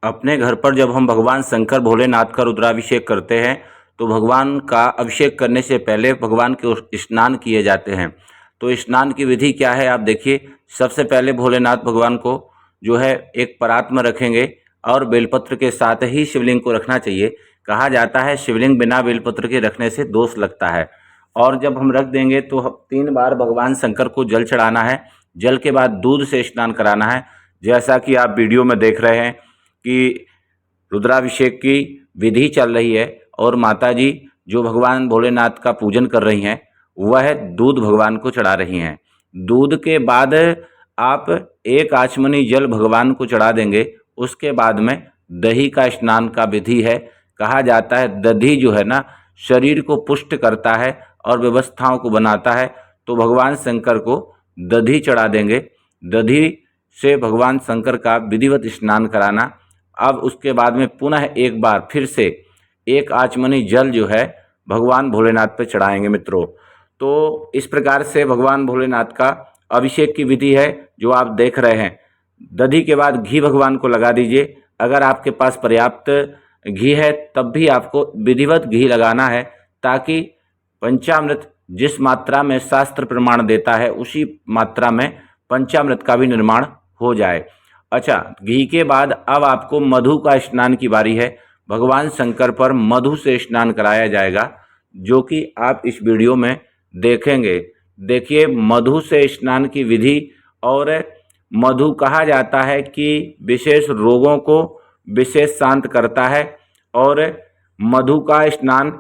अपने घर पर जब हम भगवान शंकर भोलेनाथ का रुद्राभिषेक करते हैं तो भगवान का अभिषेक करने से पहले भगवान के स्नान किए जाते हैं। तो स्नान की विधि क्या है आप देखिए। सबसे पहले भोलेनाथ भगवान को जो है एक परात में रखेंगे और बेलपत्र के साथ ही शिवलिंग को रखना चाहिए। कहा जाता है शिवलिंग बिना बेलपत्र के रखने से दोष लगता है। और जब हम रख देंगे तो 3 बार भगवान शंकर को जल चढ़ाना है। जल के बाद दूध से स्नान कराना है। जैसा कि आप वीडियो में देख रहे हैं कि रुद्राभिषेक की विधि चल रही है और माताजी जो भगवान भोलेनाथ का पूजन कर रही हैं वह दूध भगवान को चढ़ा रही हैं। दूध के बाद आप एक आचमनी जल भगवान को चढ़ा देंगे। उसके बाद में दही का स्नान का विधि है। कहा जाता है दही जो है ना शरीर को पुष्ट करता है और व्यवस्थाओं को बनाता है। तो भगवान शंकर को दही चढ़ा देंगे। दही से भगवान शंकर का विधिवत स्नान कराना। अब उसके बाद में पुनः एक बार फिर से एक आचमनी जल जो है भगवान भोलेनाथ पे चढ़ाएंगे मित्रों। तो इस प्रकार से भगवान भोलेनाथ का अभिषेक की विधि है जो आप देख रहे हैं। दधी के बाद घी भगवान को लगा दीजिए। अगर आपके पास पर्याप्त घी है तब भी आपको विधिवत घी लगाना है ताकि पंचामृत जिस मात्रा में शास्त्र प्रमाण देता है उसी मात्रा में पंचामृत का भी निर्माण हो जाए। अच्छा, घी के बाद अब आपको मधु का स्नान की बारी है। भगवान शंकर पर मधु से स्नान कराया जाएगा जो कि आप इस वीडियो में देखेंगे। देखिए मधु से स्नान की विधि। और मधु कहा जाता है कि विशेष रोगों को विशेष शांत करता है और मधु का स्नान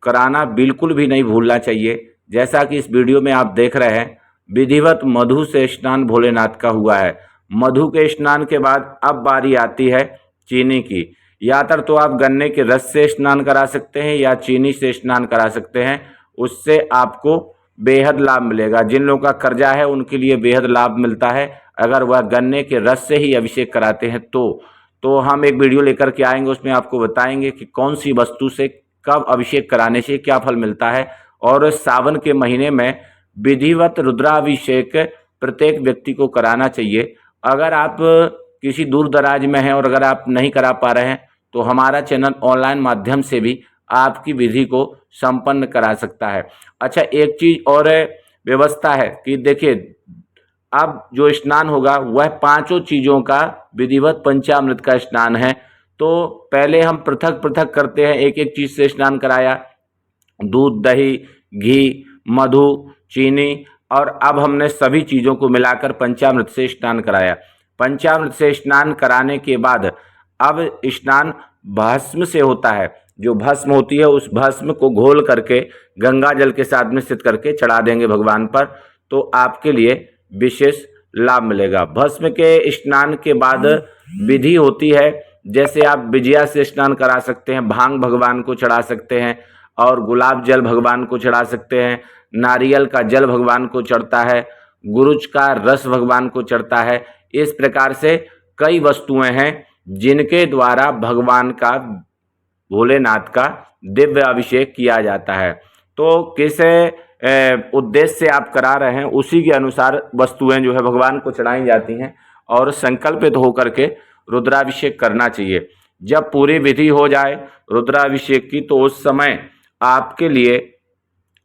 कराना बिल्कुल भी नहीं भूलना चाहिए। जैसा कि इस वीडियो में आप देख रहे हैं विधिवत मधु से स्नान भोलेनाथ का हुआ है। मधु के स्नान के बाद अब बारी आती है चीनी की। या तो आप गन्ने के रस से स्नान करा सकते हैं या चीनी से स्नान करा सकते हैं। उससे आपको बेहद लाभ मिलेगा। जिन लोगों का कर्जा है उनके लिए बेहद लाभ मिलता है अगर वह गन्ने के रस से ही अभिषेक कराते हैं। तो हम एक वीडियो लेकर के आएंगे, उसमें आपको बताएंगे कि कौन सी वस्तु से कब अभिषेक कराने से क्या फल मिलता है। और सावन के महीने में विधिवत रुद्राभिषेक प्रत्येक व्यक्ति को कराना चाहिए। अगर आप किसी दूर दराज में हैं और अगर आप नहीं करा पा रहे हैं तो हमारा चैनल ऑनलाइन माध्यम से भी आपकी विधि को संपन्न करा सकता है। अच्छा, एक चीज और व्यवस्था है कि देखिए अब जो स्नान होगा वह 5 चीज़ों का विधिवत पंचामृत का स्नान है। तो पहले हम पृथक पृथक करते हैं, एक एक चीज़ से स्नान कराया, दूध, दही, घी, मधु, चीनी, और अब हमने सभी चीज़ों को मिलाकर पंचामृत से स्नान कराया। पंचामृत से स्नान कराने के बाद अब स्नान भस्म से होता है। जो भस्म होती है उस भस्म को घोल करके गंगा जल के साथ मिश्रित करके चढ़ा देंगे भगवान पर। तो आपके लिए विशेष लाभ मिलेगा। भस्म के स्नान के बाद विधि होती है, जैसे आप बिजिया से स्नान करा सकते हैं, भांग भगवान को चढ़ा सकते हैं और गुलाब जल भगवान को चढ़ा सकते हैं। नारियल का जल भगवान को चढ़ता है, गुरुच का रस भगवान को चढ़ता है। इस प्रकार से कई वस्तुएं हैं जिनके द्वारा भगवान का भोलेनाथ का दिव्य अभिषेक किया जाता है। तो किस उद्देश्य से आप करा रहे हैं उसी के अनुसार वस्तुएं जो है भगवान को चढ़ाई जाती हैं और संकल्पित होकर के रुद्राभिषेक करना चाहिए। जब पूरी विधि हो जाए रुद्राभिषेक की तो उस समय आपके लिए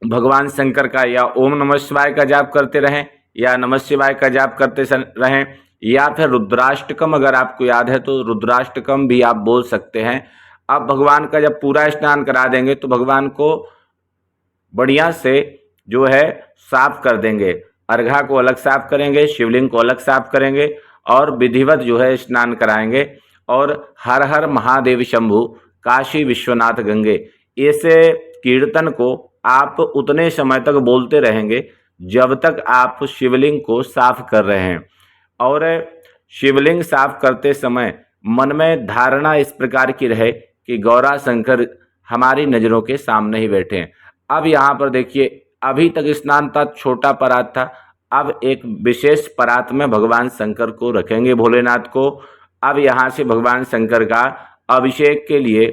भगवान शंकर का या ओम नमः शिवाय का जाप करते रहें या नमः शिवाय का जाप करते रहें या फिर रुद्राष्टकम, अगर आपको याद है तो रुद्राष्टकम भी आप बोल सकते हैं। अब भगवान का जब पूरा स्नान करा देंगे तो भगवान को बढ़िया से जो है साफ कर देंगे। अर्घा को अलग साफ करेंगे, शिवलिंग को अलग साफ करेंगे और विधिवत जो है स्नान कराएंगे। और हर हर महादेव शंभु काशी विश्वनाथ गंगे इस कीर्तन को आप उतने समय तक बोलते रहेंगे जब तक आप शिवलिंग को साफ कर रहे हैं। और शिवलिंग साफ करते समय मन में धारणा इस प्रकार की रहे कि गौरा शंकर हमारी नज़रों के सामने ही बैठे हैं। अब यहाँ पर देखिए अभी तक स्नान था, छोटा परात था, अब एक विशेष परात में भगवान शंकर को रखेंगे, भोलेनाथ को। अब यहाँ से भगवान शंकर का अभिषेक के लिए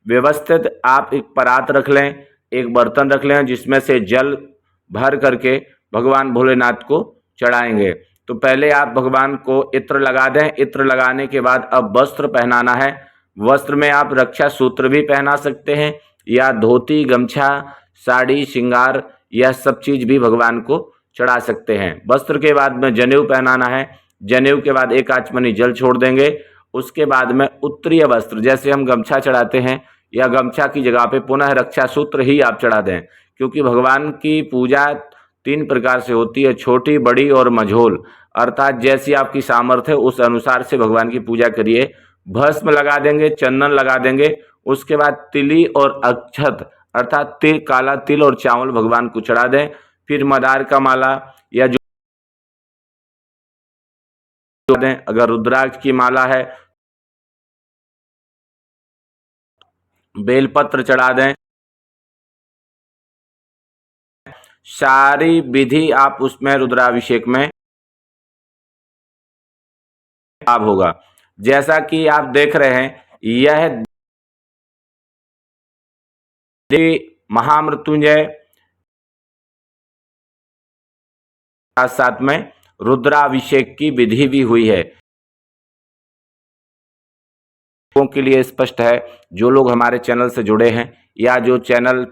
व्यवस्थित आप एक परात रख लें, एक बर्तन रख लें जिसमें से जल भर करके भगवान भोलेनाथ को चढ़ाएंगे। तो पहले आप भगवान को इत्र लगा दें। इत्र लगाने के बाद अब वस्त्र पहनाना है। वस्त्र में आप रक्षा सूत्र भी पहना सकते हैं या धोती, गमछा, साड़ी, श्रृंगार, यह सब चीज भी भगवान को चढ़ा सकते हैं। वस्त्र के बाद में जनेऊ पहनाना है। जनेऊ के बाद एक आचमनी जल छोड़ देंगे। उसके बाद में उत्तरीय वस्त्र, जैसे हम गमछा चढ़ाते हैं या गमछा की जगह पे पुनः रक्षा सूत्र ही आप चढ़ा दें, क्योंकि भगवान की पूजा 3 प्रकार से होती है, छोटी, बड़ी और मझोल। अर्थात जैसी आपकी सामर्थ्य है उस अनुसार से भगवान की पूजा करिए। भस्म लगा देंगे, चंदन लगा देंगे। उसके बाद तिली और अक्षत अर्थात तिल, काला तिल और चावल भगवान को चढ़ा दें। फिर मदार का माला या जो दें, अगर रुद्राक्ष की माला है बेलपत्र चढ़ा दें। सारी विधि आप उसमें रुद्राभिषेक में लाभ होगा। जैसा कि आप देख रहे हैं, यह महामृत्युंजय साथ साथ में रुद्राभिषेक की विधि भी हुई है। लोगों के लिए स्पष्ट है, जो लोग हमारे चैनल से जुड़े हैं या जो चैनल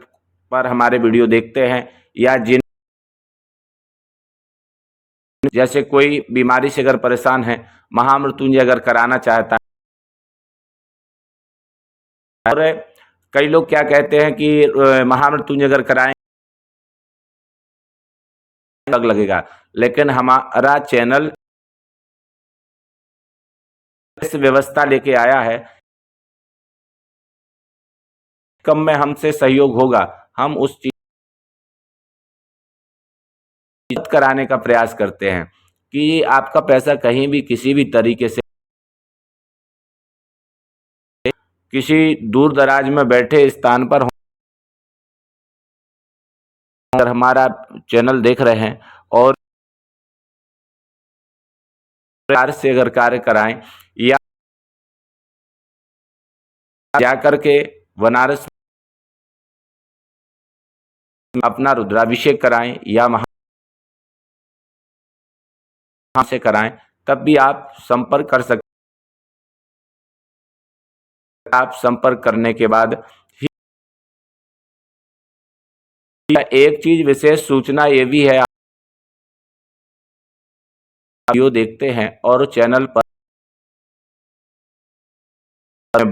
पर हमारे वीडियो देखते हैं या जिन जैसे कोई बीमारी से अगर परेशान है, महामृत्युंजय अगर कराना चाहता है। और कई लोग क्या कहते हैं कि महामृत्युंजय अगर कराएं अलग लगेगा, लेकिन हमारा चैनल इस व्यवस्था लेके आया है। कम में हमसे सहयोग होगा, हम उस चीज कराने का प्रयास करते हैं कि आपका पैसा कहीं भी किसी भी तरीके से किसी दूर दराज में बैठे स्थान पर अगर हमारा चैनल देख रहे हैं और कार्य से अगर कार्य कराएं या जाकर के बनारस अपना रुद्राभिषेक कराएं या महा से कराएं, तब भी आप संपर्क कर सकते। आप संपर्क करने के बाद एक चीज विशेष सूचना ये भी है, वीडियो देखते हैं और चैनल पर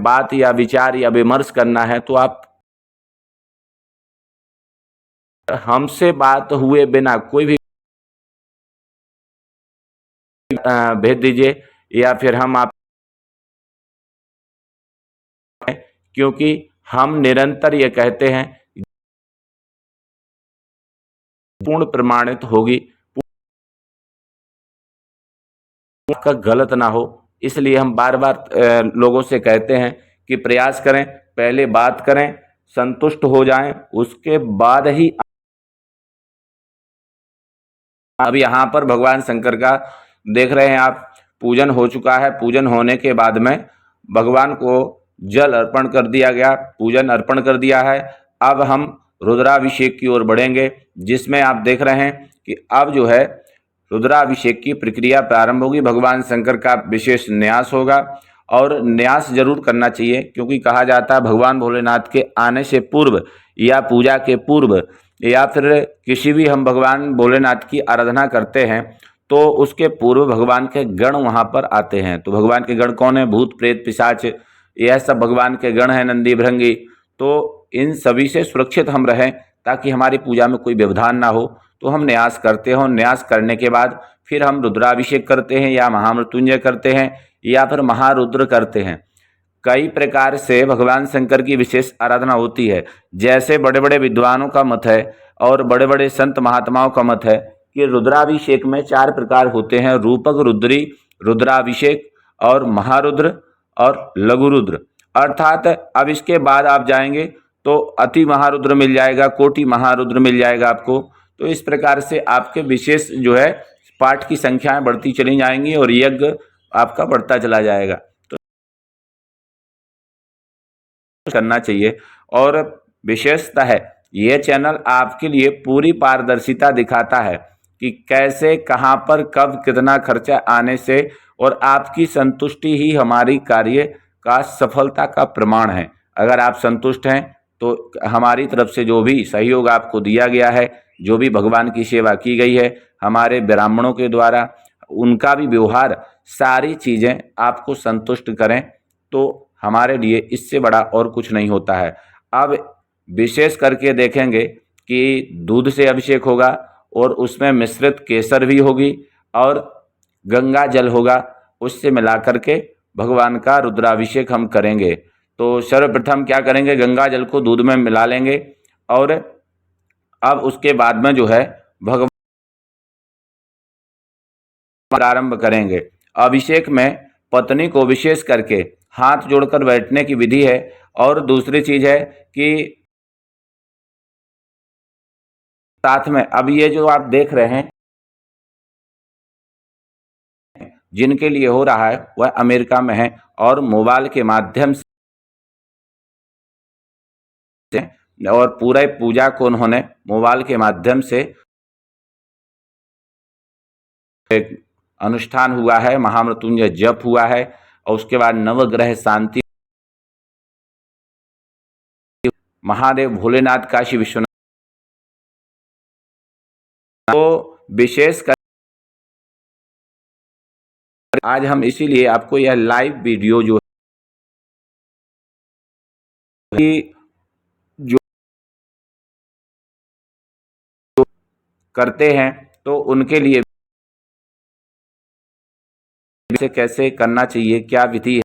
बात या विचार या विमर्श करना है तो आप हमसे बात हुए बिना कोई भी भेज दीजिए या फिर हम आप, क्योंकि हम निरंतर ये कहते हैं पूर्ण प्रमाणित होगी, का गलत ना हो। इसलिए हम बार बार लोगों से कहते हैं कि प्रयास करें, पहले बात करें, संतुष्ट हो जाएं, उसके बाद ही। अब यहाँ पर भगवान शंकर का देख रहे हैं आप, पूजन हो चुका है। पूजन होने के बाद में भगवान को जल अर्पण कर दिया गया, पूजन अर्पण कर दिया है। अब हम रुद्राभिषेक की ओर बढ़ेंगे, जिसमें आप देख रहे हैं कि अब जो है रुद्राभिषेक की प्रक्रिया प्रारंभ होगी। भगवान शंकर का विशेष न्यास होगा और न्यास जरूर करना चाहिए, क्योंकि कहा जाता है भगवान भोलेनाथ के आने से पूर्व या पूजा के पूर्व या फिर किसी भी हम भगवान भोलेनाथ की आराधना करते हैं तो उसके पूर्व भगवान के गण वहाँ पर आते हैं। तो भगवान के गण कौन है? भूत, प्रेत, पिशाच, यह सब भगवान के गण हैं, नंदी, भृंगी। तो इन सभी से सुरक्षित हम रहें ताकि हमारी पूजा में कोई व्यवधान ना हो। तो हम न्यास करते हो, न्यास करने के बाद फिर हम रुद्राभिषेक करते हैं या महामृत्युंजय करते हैं या फिर महारुद्र करते हैं। कई प्रकार से भगवान शंकर की विशेष आराधना होती है। जैसे बड़े बड़े विद्वानों का मत है और बड़े बड़े संत महात्माओं का मत है कि रुद्राभिषेक में 4 प्रकार होते हैं, रूपक रुद्री, रुद्राभिषेक और महारुद्र और लघु रुद्र। अर्थात अब इसके बाद आप जाएंगे तो अति महारुद्र मिल जाएगा, कोटि महारुद्र मिल जाएगा आपको। तो इस प्रकार से आपके विशेष जो है पाठ की संख्याएं बढ़ती चली जाएंगी और यज्ञ आपका बढ़ता चला जाएगा। तो करना चाहिए। और विशेषता है, यह चैनल आपके लिए पूरी पारदर्शिता दिखाता है कि कैसे, कहाँ पर, कब, कितना खर्चा आने से, और आपकी संतुष्टि ही हमारी कार्य का सफलता का प्रमाण है। अगर आप संतुष्ट हैं तो हमारी तरफ से जो भी सहयोग आपको दिया गया है, जो भी भगवान की सेवा की गई है हमारे ब्राह्मणों के द्वारा, उनका भी व्यवहार, सारी चीज़ें आपको संतुष्ट करें तो हमारे लिए इससे बड़ा और कुछ नहीं होता है। अब विशेष करके देखेंगे कि दूध से अभिषेक होगा और उसमें मिश्रित केसर भी होगी और गंगा जल होगा, उससे मिला करके भगवान का रुद्राभिषेक हम करेंगे। तो सर्वप्रथम क्या करेंगे, गंगा जल को दूध में मिला लेंगे और अब उसके बाद में जो है भगवान प्रारंभ करेंगे। अभिषेक में पत्नी को विशेष करके हाथ जोड़कर बैठने की विधि है। और दूसरी चीज है कि साथ में अब ये जो आप देख रहे हैं जिनके लिए हो रहा है वह अमेरिका में है और मोबाइल के माध्यम से और पूरे पूजा को उन्होंने मोबाइल के माध्यम से एक अनुष्ठान हुआ है, महामृत्युंजय जप हुआ है और उसके बाद नवग्रह शांति, महादेव भोलेनाथ, काशी विश्वनाथ को विशेष कर आज हम इसीलिए आपको यह लाइव वीडियो जो करते हैं तो उनके लिए इसे कैसे करना चाहिए, क्या विधि है,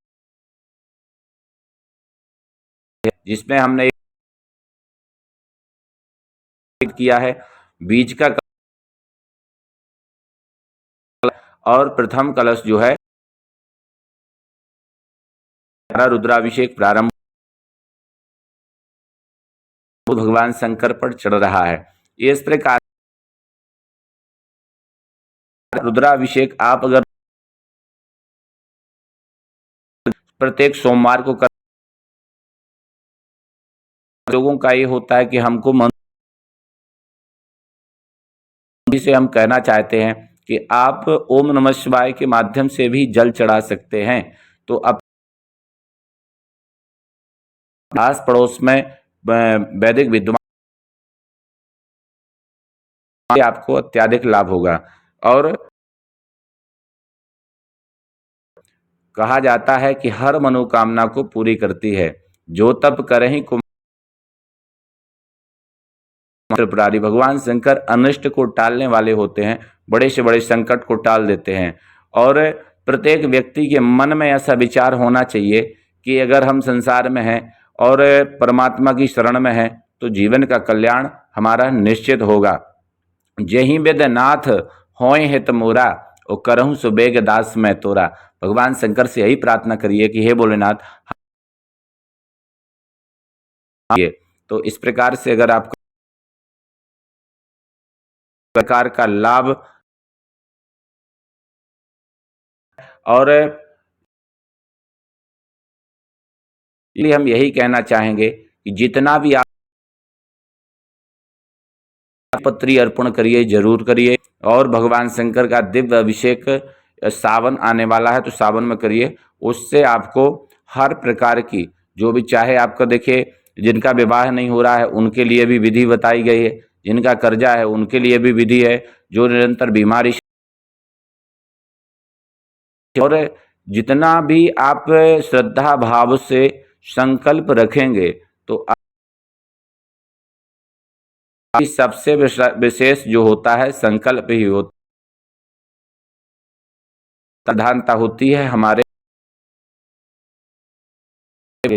जिसमें हमने किया है बीज का और प्रथम कलश जो है रुद्राभिषेक प्रारंभ भगवान शंकर पर चढ़ रहा है। इस प्रकार रुद्राभिषेक आप अगर प्रत्येक सोमवार को कर, लोगों का ये होता है कि हमको मन से हम कहना चाहते हैं कि आप ओम नमः शिवाय के माध्यम से भी जल चढ़ा सकते हैं। तो अब आस पड़ोस में वैदिक विद्वान आपको अत्याधिक लाभ होगा। और कहा जाता है कि हर मनोकामना को पूरी करती है, जो तप करहि त्रिपुरारी। भगवान शंकर अनिष्ट को टालने वाले होते हैं, बड़े से बड़े संकट को टाल देते हैं। और प्रत्येक व्यक्ति के मन में ऐसा विचार होना चाहिए कि अगर हम संसार में हैं और परमात्मा की शरण में हैं तो जीवन का कल्याण हमारा निश्चित होगा। जहीं वेद नाथ होय हित मोरा और करहूँ सुबेग दास मैं तोरा। भगवान शंकर से यही प्रार्थना करिए कि हे भोलेनाथ, ये तो इस प्रकार से अगर आप प्रकार का लाभ और इसलिए हम यही कहना चाहेंगे कि जितना भी आप पत्री अर्पण करिए, जरूर करिए। और भगवान शंकर का दिव्य अभिषेक सावन आने वाला है तो सावन में करिए, उससे आपको हर प्रकार की जो भी चाहे आपका, देखिए जिनका विवाह नहीं हो रहा है उनके लिए भी विधि बताई गई है, जिनका कर्जा है उनके लिए भी विधि है, जो निरंतर बीमारी, और जितना भी आप श्रद्धा भाव से संकल्प रखेंगे तो सबसे विशेष जो होता है संकल्प ही होता, प्रधानता होती है, हमारे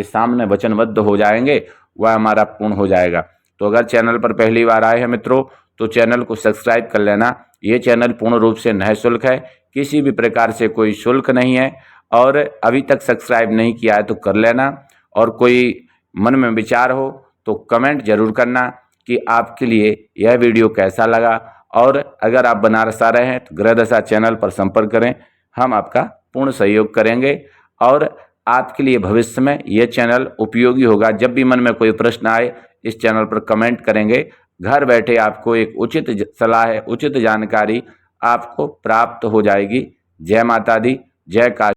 सामने वचनबद्ध हो जाएंगे वह हमारा पूर्ण हो जाएगा। तो अगर चैनल पर पहली बार आए हैं मित्रों तो चैनल को सब्सक्राइब कर लेना। ये चैनल पूर्ण रूप से निःशुल्क है, किसी भी प्रकार से कोई शुल्क नहीं है। और अभी तक सब्सक्राइब नहीं किया है तो कर लेना। और कोई मन में विचार हो तो कमेंट जरूर करना कि आपके लिए यह वीडियो कैसा लगा। और अगर आप बनारस आ रहे हैं तो ग्रहदशा चैनल पर संपर्क करें, हम आपका पूर्ण सहयोग करेंगे और आपके लिए भविष्य में यह चैनल उपयोगी होगा। जब भी मन में कोई प्रश्न आए इस चैनल पर कमेंट करेंगे, घर बैठे आपको एक उचित सलाह, उचित जानकारी आपको प्राप्त हो जाएगी। जय माता दी, जय काली।